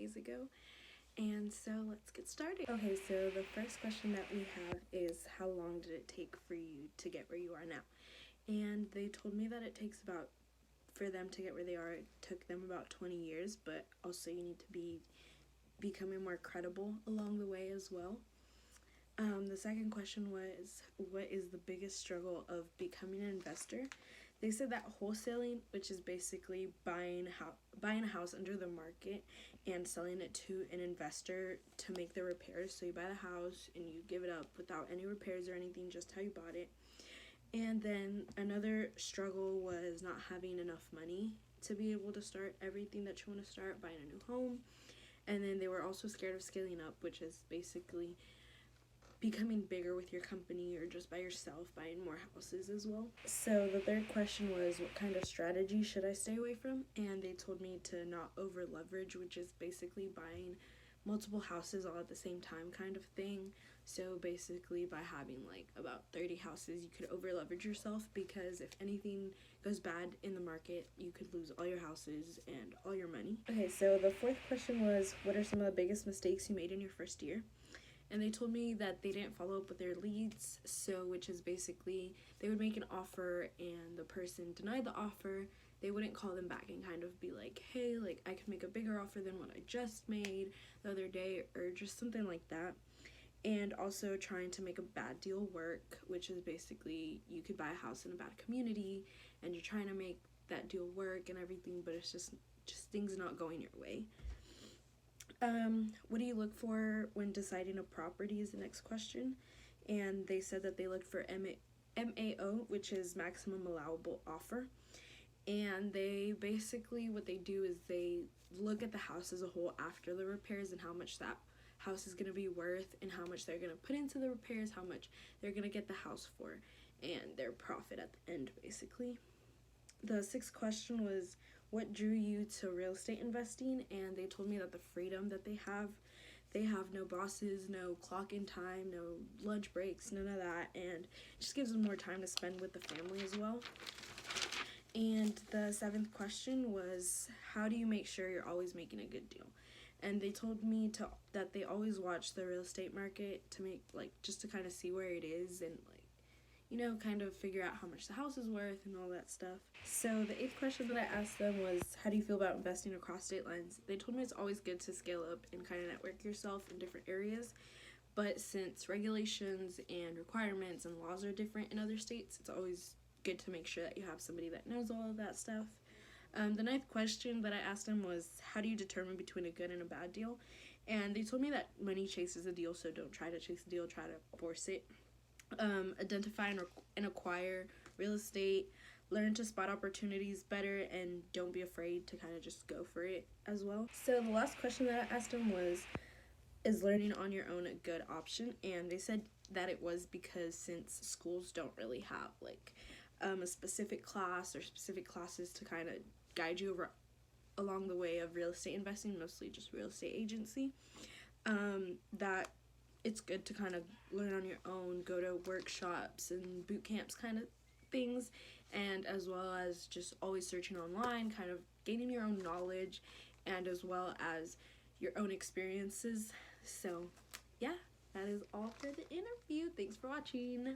days ago. And so let's get started. Okay, so the first question that we have is, how long did it take for you to get where you are now? And they told me that it takes about, for them to get where they are, it took them about 20 years, but also you need to be becoming more credible along the way as well. The second question was, what is the biggest struggle of becoming an investor? They said that wholesaling, which is basically buying a house under the market and selling it to an investor to make the repairs. So you buy the house and you give it up without any repairs or anything, just how you bought it. And then another struggle was not having enough money to be able to start everything that you want to start, buying a new home. And then they were also scared of scaling up, which is basically becoming bigger with your company or just by yourself, buying more houses as well. So the third question was, what kind of strategy should I stay away from? And they told me to not over leverage, which is basically buying multiple houses all at the same time kind of thing. So basically by having like about 30 houses, you could over leverage yourself, because if anything goes bad in the market, you could lose all your houses and all your money. Okay, so the fourth question was, what are some of the biggest mistakes you made in your first year? And they told me that they didn't follow up with their leads, so which is basically they would make an offer and the person denied the offer. They wouldn't call them back and kind of be like, hey, like I could make a bigger offer than what I just made the other day, or just something like that. And also trying to make a bad deal work, which is basically you could buy a house in a bad community and you're trying to make that deal work and everything, but it's just things not going your way. What do you look for when deciding a property is the next question. And they said that they looked for MAO, which is maximum allowable offer. And they basically, what they do is they look at the house as a whole after the repairs and how much that house is going to be worth and how much they're going to put into the repairs, how much they're going to get the house for, and their profit at the end, basically. The sixth question was, what drew you to real estate investing? And they told me that the freedom that they have no bosses, no clock in time, no lunch breaks, none of that, and it just gives them more time to spend with the family as well. And the seventh question was, how do you make sure you're always making a good deal? And they told me that they always watch the real estate market to make, like, just to kind of see where it is and, like, you know, kind of figure out how much the house is worth and all that stuff. So the eighth question that I asked them was, how do you feel about investing across state lines? They told me it's always good to scale up and kind of network yourself in different areas, but since regulations and requirements and laws are different in other states, it's always good to make sure that you have somebody that knows all of that stuff. The ninth question that I asked them was, how do you determine between a good and a bad deal? And they told me that money chases a deal, so don't try to chase a deal, try to force it. Identify and acquire real estate, learn to spot opportunities better, and don't be afraid to kind of just go for it as well. So the last question that I asked them was, is learning on your own a good option? And they said that it was, because since schools don't really have like a specific class or specific classes to kind of guide you along the way of real estate investing, mostly just real estate agency, that it's good to kind of learn on your own, go to workshops and boot camps kind of things, and as well as just always searching online, kind of gaining your own knowledge, and as well as your own experiences. So yeah, that is all for the interview. Thanks for watching.